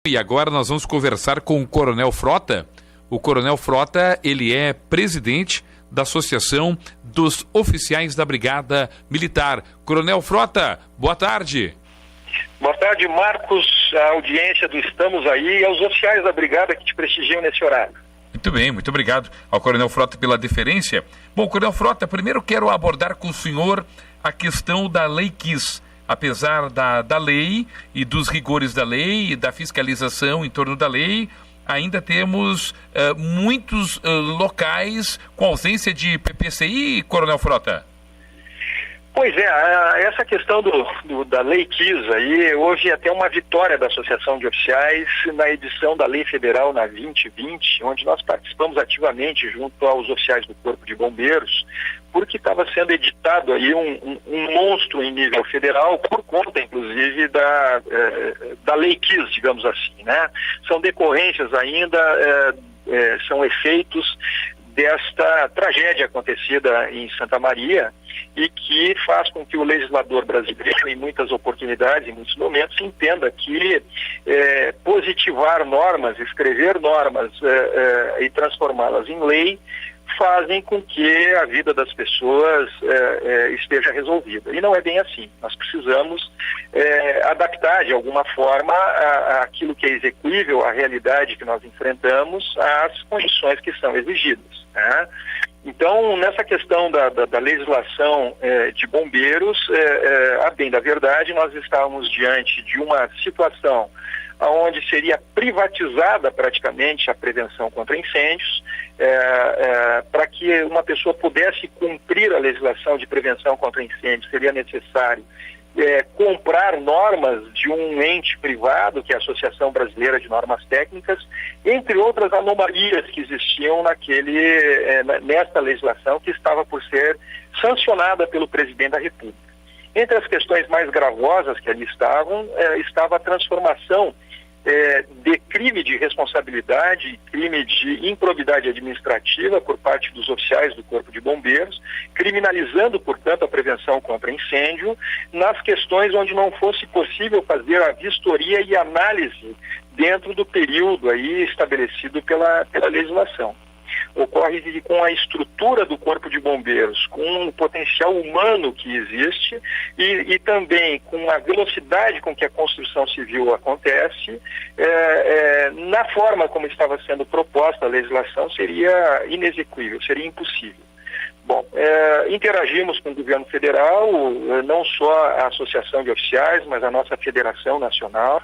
E agora nós vamos conversar com o Coronel Frota. O Coronel Frota, ele é presidente da Associação dos Oficiais da Brigada Militar. Coronel Frota, boa tarde. Boa tarde, Marcos, a audiência do Estamos Aí e aos oficiais da Brigada que te prestigiam nesse horário. Muito bem, muito obrigado ao Coronel Frota pela deferência. Bom, Coronel Frota, primeiro quero abordar com o senhor a questão da Lei Kiss. Apesar da lei e dos rigores da lei e da fiscalização em torno da lei, ainda temos muitos locais com ausência de PPCI, Coronel Frota. Pois é, essa questão da Lei Kiss aí, houve até uma vitória da Associação de Oficiais na edição da Lei Federal na 2020, onde nós participamos ativamente junto aos oficiais do Corpo de Bombeiros, porque estava sendo editado aí um monstro em nível federal, por conta, inclusive, da Lei Kiss, digamos assim, né? São decorrências ainda, são efeitos desta tragédia acontecida em Santa Maria e que faz com que o legislador brasileiro, em muitas oportunidades, em muitos momentos, entenda que positivar normas, escrever normas e transformá-las em lei fazem com que a vida das pessoas esteja resolvida. E não é bem assim. Nós precisamos adaptar de alguma forma aquilo que é execuível, a realidade que nós enfrentamos, às condições que são exigidas, né? Então, nessa questão da legislação de bombeiros, a bem da verdade, nós estávamos diante de uma situação onde seria privatizada praticamente a prevenção contra incêndios, para que uma pessoa pudesse cumprir a legislação de prevenção contra incêndios, seria necessário comprar normas de um ente privado, que é a Associação Brasileira de Normas Técnicas, entre outras anomalias que existiam nesta legislação que estava por ser sancionada pelo presidente da República. Entre as questões mais gravosas que ali estava a transformação de crime de responsabilidade, crime de improbidade administrativa por parte dos oficiais do Corpo de Bombeiros, criminalizando, portanto, a prevenção contra incêndio, nas questões onde não fosse possível fazer a vistoria e análise dentro do período aí estabelecido pela legislação. Ocorre que com a estrutura do Corpo de Bombeiros, com o potencial humano que existe e também com a velocidade com que a construção civil acontece, na forma como estava sendo proposta a legislação, seria inexequível, seria impossível. Bom, interagimos com o governo federal, não só a Associação de Oficiais, mas a nossa Federação Nacional,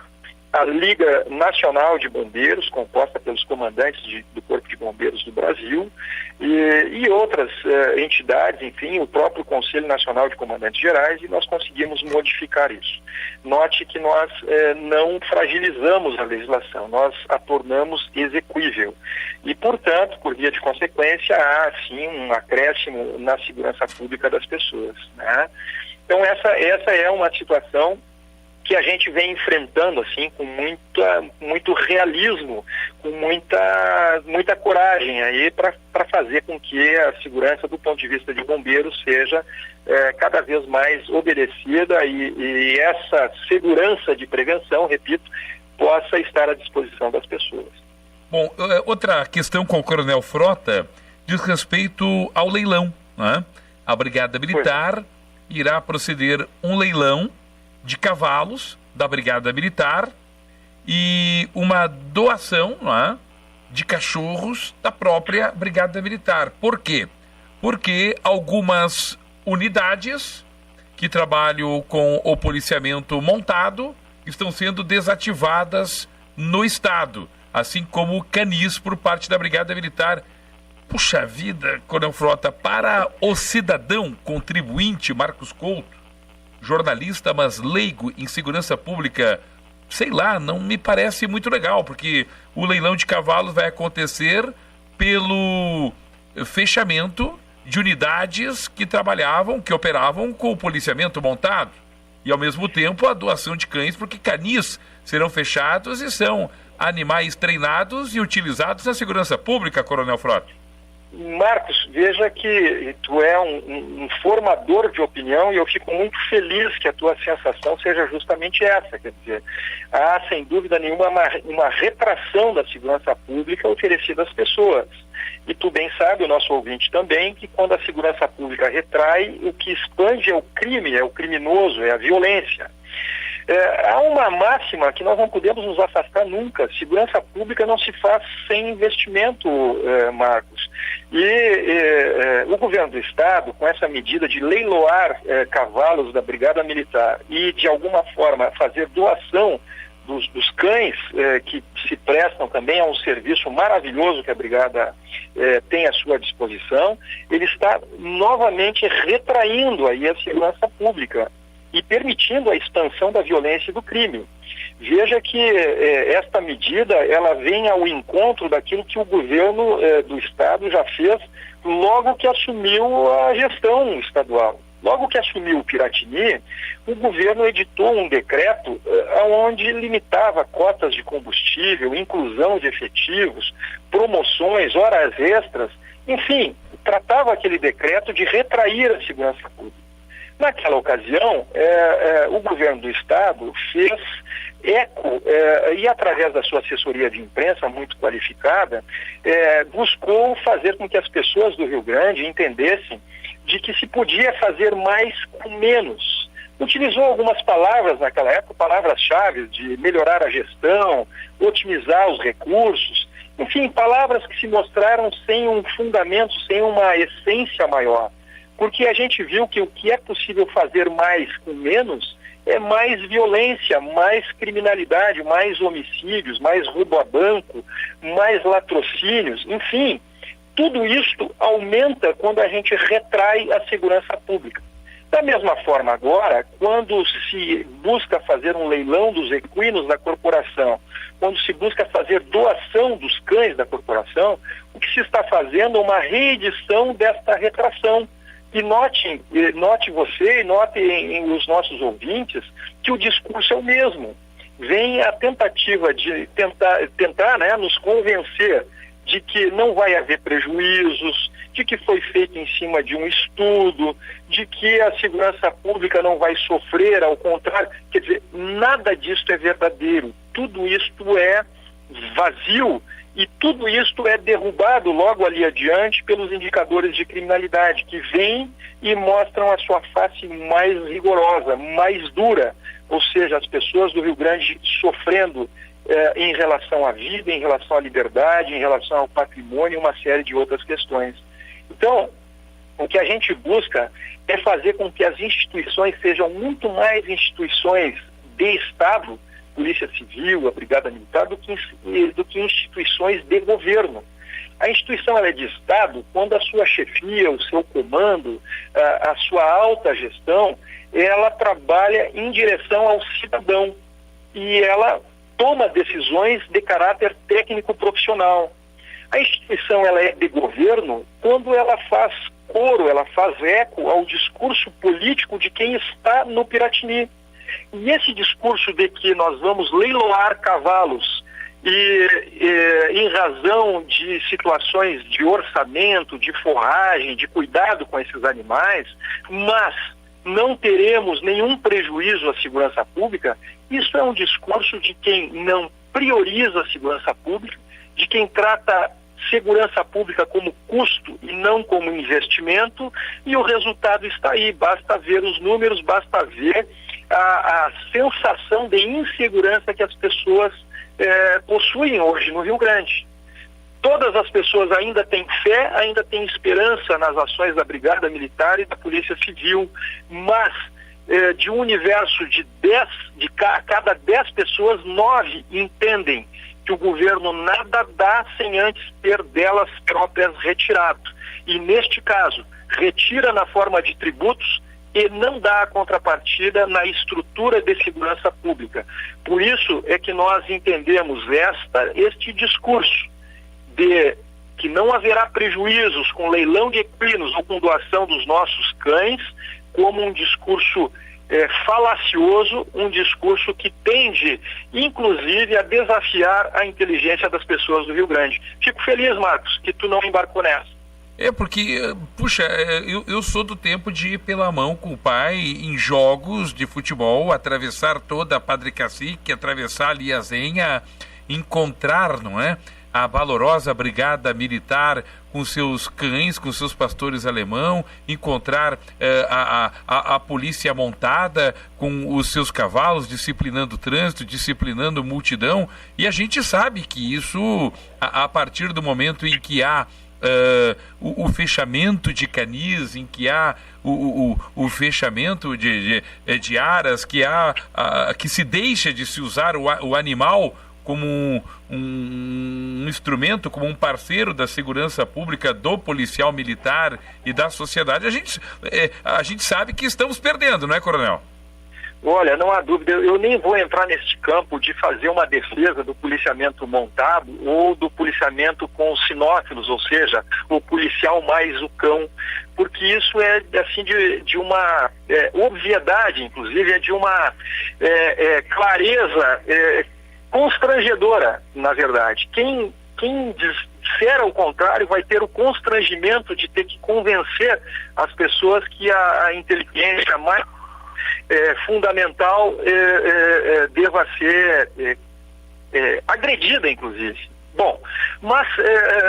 a Liga Nacional de Bombeiros, composta pelos comandantes do Corpo de Bombeiros do Brasil, e outras entidades, enfim, o próprio Conselho Nacional de Comandantes Gerais, e nós conseguimos modificar isso. Note que nós não fragilizamos a legislação, nós a tornamos execuível. E, portanto, por via de consequência, há, sim, um acréscimo na segurança pública das pessoas, né? Então, essa é uma situação que a gente vem enfrentando assim com muito realismo, com muita coragem aí para fazer com que a segurança do ponto de vista de bombeiros seja cada vez mais obedecida e essa segurança de prevenção, repito, possa estar à disposição das pessoas. Bom, outra questão com o Coronel Frota diz respeito ao leilão, né? A Brigada Militar irá proceder um leilão de cavalos da Brigada Militar e uma doação, não é, de cachorros da própria Brigada Militar. Por quê? Porque algumas unidades que trabalham com o policiamento montado estão sendo desativadas no Estado, assim como canis por parte da Brigada Militar. Puxa vida, Coronel Frota, para o cidadão contribuinte Marcos Couto, jornalista, mas leigo em segurança pública, sei lá, não me parece muito legal, porque o leilão de cavalos vai acontecer pelo fechamento de unidades que operavam com o policiamento montado, e ao mesmo tempo a doação de cães, porque canis serão fechados e são animais treinados e utilizados na segurança pública, Coronel Frota. Marcos, veja que tu é um formador de opinião e eu fico muito feliz que a tua sensação seja justamente essa. Quer dizer, há sem dúvida nenhuma uma retração da segurança pública oferecida às pessoas. E tu bem sabe, o nosso ouvinte também, que quando a segurança pública retrai, o que expande é o crime, é o criminoso, é a violência. Há uma máxima que nós não podemos nos afastar nunca. Segurança pública não se faz sem investimento, Marcos. E o governo do Estado, com essa medida de leiloar cavalos da Brigada Militar e, de alguma forma, fazer doação dos cães que se prestam também a um serviço maravilhoso que a Brigada tem à sua disposição, ele está novamente retraindo aí a segurança pública e permitindo a expansão da violência e do crime. Veja que esta medida ela vem ao encontro daquilo que o governo do Estado já fez logo que assumiu a gestão estadual. Logo que assumiu o Piratini, o governo editou um decreto onde limitava cotas de combustível, inclusão de efetivos, promoções, horas extras, enfim, tratava aquele decreto de retrair a segurança pública. Naquela ocasião, o governo do Estado fez eco e, através da sua assessoria de imprensa muito qualificada, buscou fazer com que as pessoas do Rio Grande entendessem de que se podia fazer mais com menos. Utilizou algumas palavras naquela época, palavras-chave de melhorar a gestão, otimizar os recursos, enfim, palavras que se mostraram sem um fundamento, sem uma essência maior. Porque a gente viu que o que é possível fazer mais com menos é mais violência, mais criminalidade, mais homicídios, mais roubo a banco, mais latrocínios, enfim, tudo isso aumenta quando a gente retrai a segurança pública. Da mesma forma agora, quando se busca fazer um leilão dos equinos da corporação, quando se busca fazer doação dos cães da corporação, o que se está fazendo é uma reedição desta retração. E note você e notem os nossos ouvintes que o discurso é o mesmo. Vem a tentativa de tentar nos convencer de que não vai haver prejuízos, de que foi feito em cima de um estudo, de que a segurança pública não vai sofrer, ao contrário. Quer dizer, nada disso é verdadeiro. Tudo isto é vazio. E tudo isto é derrubado logo ali adiante pelos indicadores de criminalidade, que vêm e mostram a sua face mais rigorosa, mais dura. Ou seja, as pessoas do Rio Grande sofrendo em relação à vida, em relação à liberdade, em relação ao patrimônio e uma série de outras questões. Então, o que a gente busca é fazer com que as instituições sejam muito mais instituições de Estado, Polícia Civil, a Brigada Militar, do que instituições de governo. A instituição ela é de Estado quando a sua chefia, o seu comando, a sua alta gestão, ela trabalha em direção ao cidadão e ela toma decisões de caráter técnico-profissional. A instituição ela é de governo quando ela faz coro, ela faz eco ao discurso político de quem está no Piratini. E esse discurso de que nós vamos leiloar cavalos em razão de situações de orçamento, de forragem, de cuidado com esses animais, mas não teremos nenhum prejuízo à segurança pública, isso é um discurso de quem não prioriza a segurança pública, de quem trata segurança pública como custo e não como investimento, e o resultado está aí, basta ver os números, basta ver a sensação de insegurança que as pessoas possuem hoje no Rio Grande. Todas as pessoas ainda têm fé, ainda têm esperança nas ações da Brigada Militar e da Polícia Civil, mas de um universo de cada 10 pessoas, 9 entendem que o governo nada dá sem antes ter delas próprias retirado. E neste caso, retira na forma de tributos e não dá a contrapartida na estrutura de segurança pública. Por isso é que nós entendemos este discurso de que não haverá prejuízos com leilão de equinos ou com doação dos nossos cães como um discurso falacioso, um discurso que tende, inclusive, a desafiar a inteligência das pessoas do Rio Grande. Fico feliz, Marcos, que tu não embarcou nessa. Porque, puxa, eu sou do tempo de ir pela mão com o pai em jogos de futebol, atravessar toda a Padre Cacique, atravessar ali a Zenha, encontrar, não é, a valorosa brigada militar com seus cães, com seus pastores alemão, encontrar a polícia montada com os seus cavalos, disciplinando o trânsito, disciplinando multidão, e a gente sabe que isso, a partir do momento em que há o fechamento de canis, em que há o fechamento de aras, que se deixa de se usar o animal como um instrumento, como um parceiro da segurança pública, do policial militar e da sociedade, a gente sabe que estamos perdendo, não é, coronel? Olha, não há dúvida, eu nem vou entrar neste campo de fazer uma defesa do policiamento montado ou do policiamento com sinófilos, ou seja, o policial mais o cão, porque isso é assim de uma obviedade, inclusive é de uma clareza constrangedora, na verdade. Quem disser ao contrário vai ter o constrangimento de ter que convencer as pessoas que a inteligência mais fundamental deva ser agredida, inclusive. Bom, mas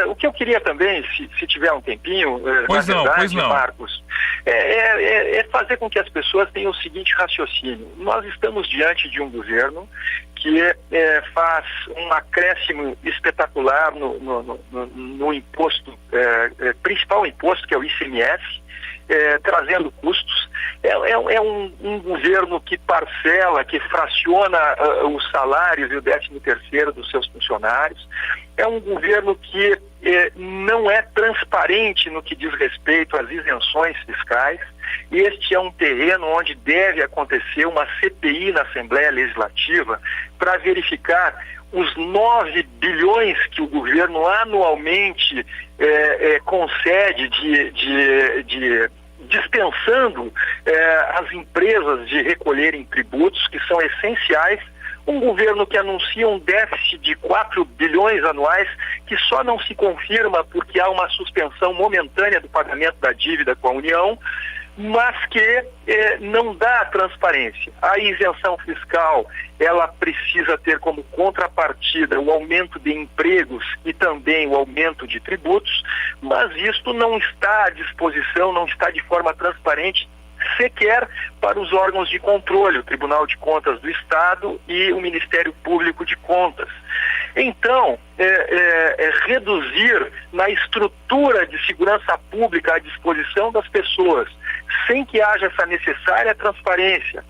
o que eu queria também, se tiver um tempinho, pois na verdade, não. Marcos, é fazer com que as pessoas tenham o seguinte raciocínio. Nós estamos diante de um governo que faz um acréscimo espetacular no imposto, principal imposto, que é o ICMS, trazendo custos. É um governo que parcela, que fraciona os salários e o 13º dos seus funcionários. É um governo que não é transparente no que diz respeito às isenções fiscais. Este é um terreno onde deve acontecer uma CPI na Assembleia Legislativa para verificar os 9 bilhões que o governo anualmente concede dispensando as empresas de recolherem tributos que são essenciais. Um governo que anuncia um déficit de 4 bilhões anuais, que só não se confirma porque há uma suspensão momentânea do pagamento da dívida com a União, mas que não dá transparência. A isenção fiscal, ela precisa ter como contrapartida o aumento de empregos e também o aumento de tributos, mas isto não está à disposição, não está de forma transparente sequer para os órgãos de controle, o Tribunal de Contas do Estado e o Ministério Público de Contas. Então, reduzir na estrutura de segurança pública à disposição das pessoas, sem que haja essa necessária transparência,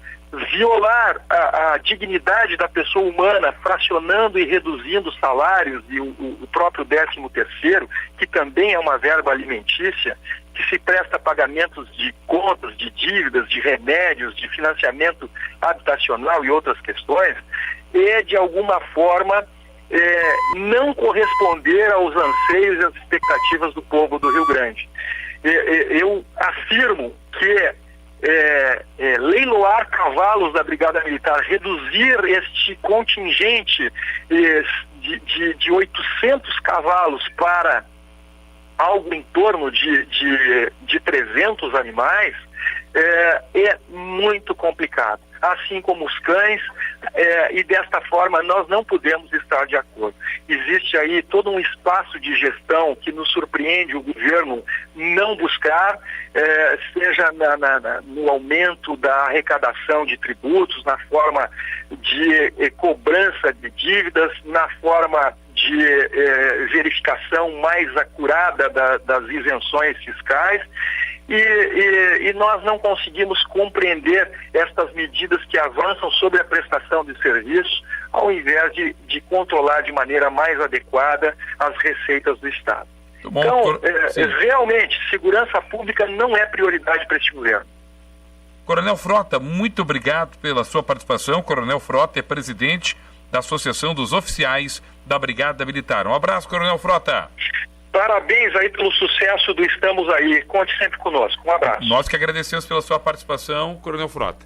violar a dignidade da pessoa humana, fracionando e reduzindo salários e o próprio 13º, que também é uma verba alimentícia, que se presta a pagamentos de contas, de dívidas, de remédios, de financiamento habitacional e outras questões, de alguma forma não corresponder aos anseios e às expectativas do povo do Rio Grande. Eu afirmo que leiloar cavalos da Brigada Militar, reduzir este contingente de 800 cavalos para algo em torno de 300 animais, é muito complicado. Assim como os cães, e desta forma nós não podemos estar de acordo. Existe aí todo um espaço de gestão que nos surpreende o governo não buscar, seja no aumento da arrecadação de tributos, na forma de cobrança de dívidas, na forma de verificação mais acurada das isenções fiscais, e nós não conseguimos compreender estas medidas que avançam sobre a prestação de serviços, ao invés de controlar de maneira mais adequada as receitas do Estado. Bom, então, realmente, segurança pública não é prioridade para este governo. Coronel Frota, muito obrigado pela sua participação. Coronel Frota é presidente da Associação dos Oficiais da Brigada Militar. Um abraço, Coronel Frota. Parabéns aí pelo sucesso do Estamos Aí. Conte sempre conosco. Um abraço. Nós que agradecemos pela sua participação, Coronel Frota.